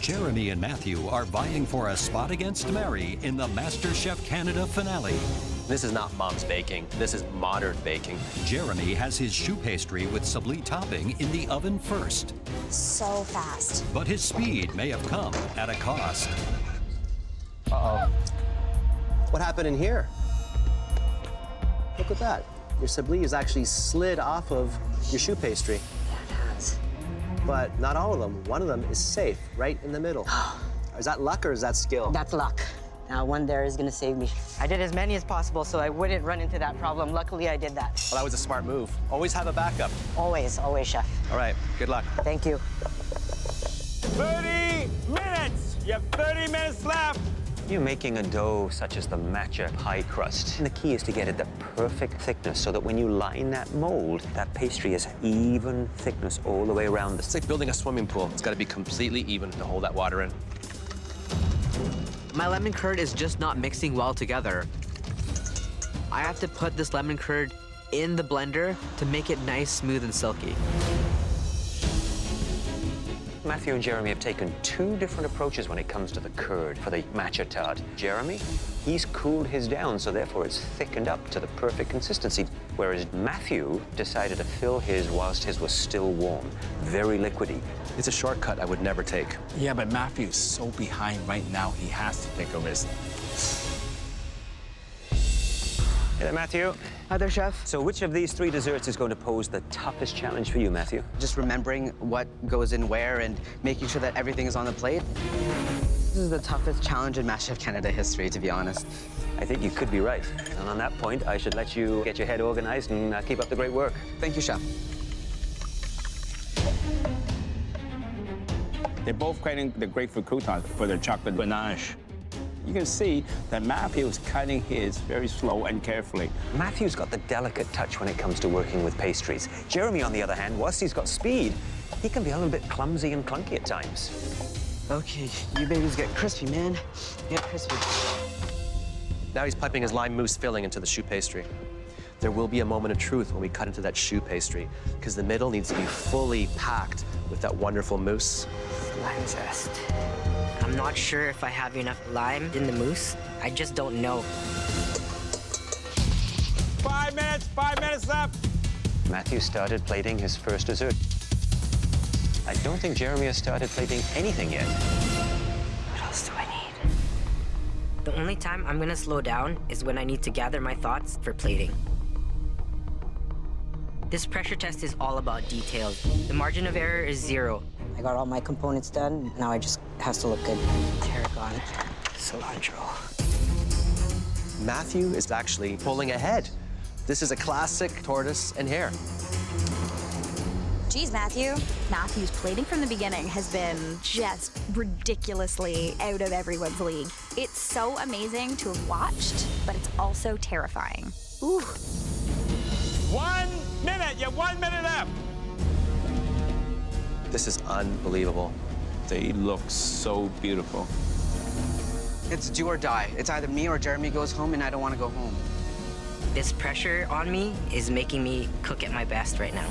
Jeremy and Matthew are vying for a spot against Mary in the MasterChef Canada finale. This is not mom's baking. This is modern baking. Jeremy has his choux pastry with sabli topping in the oven first. So fast. But his speed may have come at a cost. Uh-oh. What happened in here? Look at that. Your sabli is actually slid off of your choux pastry. Yeah, it has. But not all of them. One of them is safe, right in the middle. Is that luck or is that skill? That's luck. Now, one there is gonna save me. I did as many as possible so I wouldn't run into that problem. Luckily, I did that. Well, that was a smart move. Always have a backup. Always, always, chef. All right, good luck. Thank you. 30 minutes! You have 30 minutes left! You're making a dough such as the matcha pie crust. And the key is to get it the perfect thickness so that when you line that mold, that pastry is even thickness all the way around. It's like building a swimming pool. It's got to be completely even to hold that water in. My lemon curd is just not mixing well together. I have to put this lemon curd in the blender to make it nice, smooth, and silky. Matthew and Jeremy have taken two different approaches when it comes to the curd for the matcha tart. Jeremy, he's cooled his down, so therefore it's thickened up to the perfect consistency. Whereas Matthew decided to fill his whilst his was still warm, very liquidy. It's a shortcut I would never take. Yeah, but Matthew is so behind right now, he has to take a risk. Hey there, Matthew. Hi there, chef. So which of these three desserts is going to pose the toughest challenge for you, Matthew? Just remembering what goes in where and making sure that everything is on the plate. This is the toughest challenge in MasterChef Canada history, to be honest. I think you could be right. And on that point, I should let you get your head organized and keep up the great work. Thank you, chef. They're both creating the grapefruit croutons for the chocolate ganache. You can see that Matthew is cutting his very slow and carefully. Matthew's got the delicate touch when it comes to working with pastries. Jeremy, on the other hand, whilst he's got speed, he can be a little bit clumsy and clunky at times. Okay, you babies get crispy, man. Get crispy. Now he's piping his lime mousse filling into the choux pastry. There will be a moment of truth when we cut into that choux pastry, because the middle needs to be fully packed with that wonderful mousse. Lime zest. I'm not sure if I have enough lime in the mousse. I just don't know. 5 minutes left! Matthew started plating his first dessert. I don't think Jeremy has started plating anything yet. What else do I need? The only time I'm gonna slow down is when I need to gather my thoughts for plating. This pressure test is all about details. The margin of error is 0. I got all my components done. Now I just has to look good. Tarragon, cilantro. Matthew is actually pulling ahead. This is a classic tortoise and hare. Geez, Matthew. Matthew's plating from the beginning has been just ridiculously out of everyone's league. It's so amazing to have watched, but it's also terrifying. Ooh. 1 minute! You have 1 minute left! This is unbelievable. They look so beautiful. It's do or die. It's either me or Jeremy goes home, and I don't want to go home. This pressure on me is making me cook at my best right now.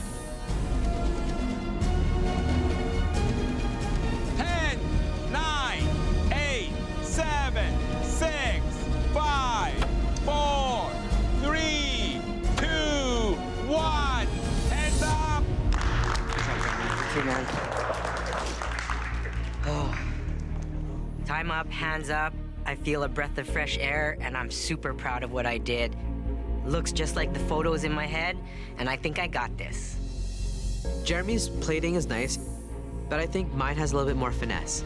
10, 9, 8, 7, 6, 5, 4, 3, 2, 1. Hands up! Thank you, man. Oh. Time up, hands up. I feel a breath of fresh air, and I'm super proud of what I did. Looks just like the photos in my head, and I think I got this. Jeremy's plating is nice, but I think mine has a little bit more finesse.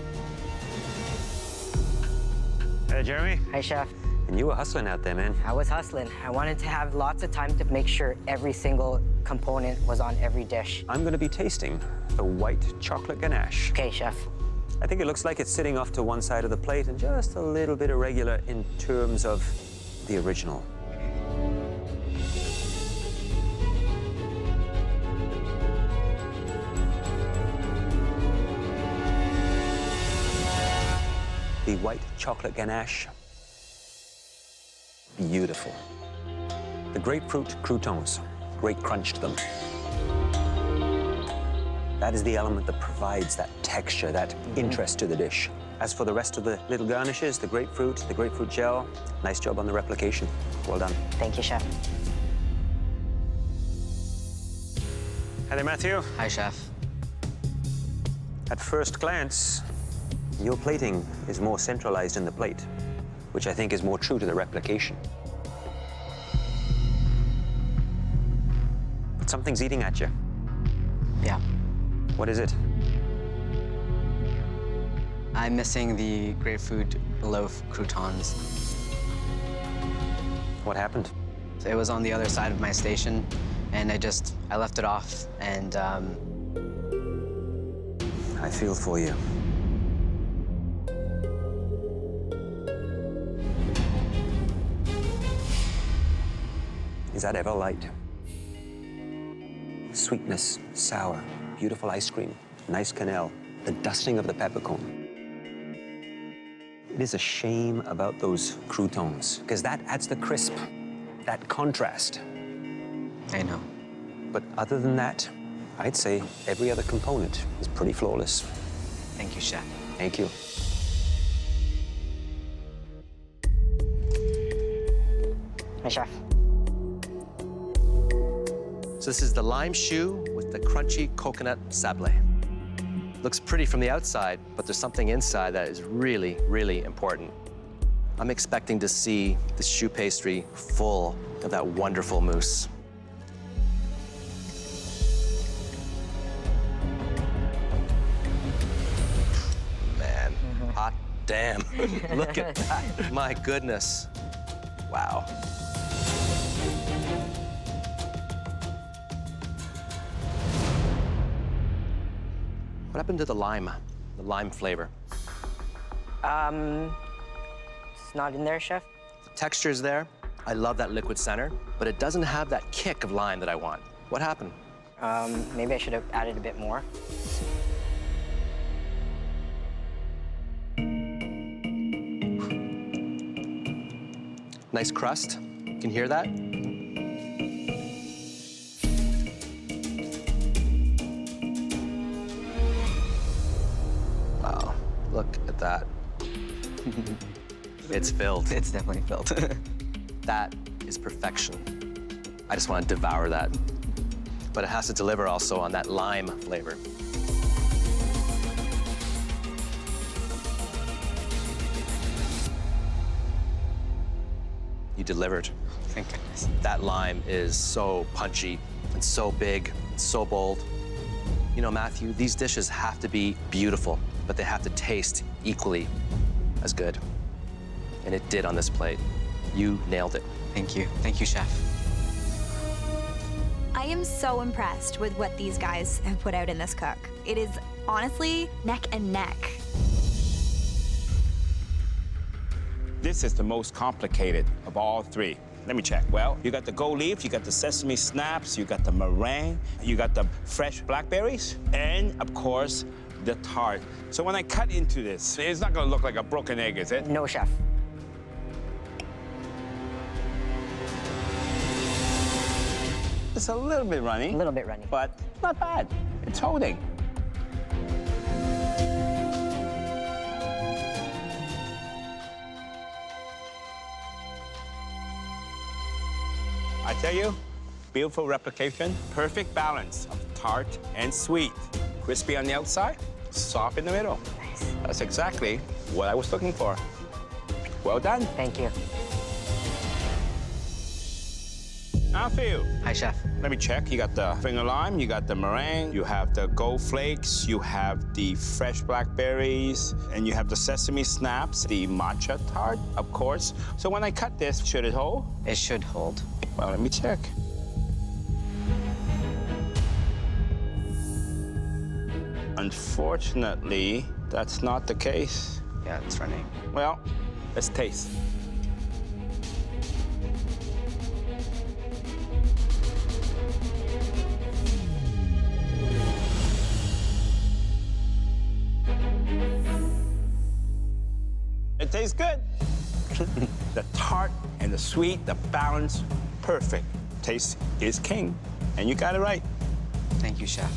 Hey, Jeremy. Hi, chef. And you were hustling out there, man. I was hustling. I wanted to have lots of time to make sure every single component was on every dish. I'm going to be tasting the white chocolate ganache. Okay, chef. I think it looks like it's sitting off to one side of the plate and just a little bit irregular in terms of the original. The white chocolate ganache, beautiful. The grapefruit croutons, great crunch to them. That is the element that provides that texture, that interest to the dish. As for the rest of the little garnishes, the grapefruit gel, nice job on the replication. Well done. Thank you, chef. Hi there, Matthew. Hi, chef. At first glance, your plating is more centralized in the plate, which I think is more true to the replication. But something's eating at you. Yeah. What is it? I'm missing the grapefruit loaf croutons. What happened? It was on the other side of my station, and I left it off, and I feel for you. Is that ever light? Sweetness, sour, beautiful ice cream, nice quenelle, the dusting of the peppercorn. It is a shame about those croutons, because that adds the crisp, that contrast. I know. But other than that, I'd say every other component is pretty flawless. Thank you, chef. Thank you. Hi, chef. So this is the lime choux with the crunchy coconut sablé. Looks pretty from the outside, but there's something inside that is really, really important. I'm expecting to see the choux pastry full of that wonderful mousse. Man, hot damn. Look at that. My goodness. Wow. What happened to the lime flavor? It's not in there, chef. The texture's there. I love that liquid center, but it doesn't have that kick of lime that I want. What happened? Maybe I should have added a bit more. Nice crust. You can hear that? Wow, look at that. It's filled. It's definitely filled. That is perfection. I just want to devour that. But it has to deliver also on that lime flavor. You delivered. Thank goodness. That lime is so punchy and so big, and so bold. You know, Matthew, these dishes have to be beautiful, but they have to taste equally as good. And it did on this plate. You nailed it. Thank you. Thank you, chef. I am so impressed with what these guys have put out in this cook. It is honestly neck and neck. This is the most complicated of all three. Let me check. Well, you got the gold leaf, you got the sesame snaps, you got the meringue, you got the fresh blackberries, and of course, the tart. So when I cut into this, it's not gonna look like a broken egg, is it? No, chef. It's a little bit runny. A little bit runny. But not bad. It's holding. I tell you, beautiful replication, perfect balance of tart and sweet. Crispy on the outside, soft in the middle. Nice. That's exactly what I was looking for. Well done. Thank you. Matthew, Hi, chef. let me check. You got the finger lime, you got the meringue, you have the gold flakes, you have the fresh blackberries, and you have the sesame snaps, the matcha tart, of course. So when I cut this, should it hold? It should hold. Well, let me check. Unfortunately, that's not the case. Yeah, it's running. Well, let's taste. It tastes good. The tart and the sweet, the balance, perfect. Taste is king, and you got it right. Thank you, chef.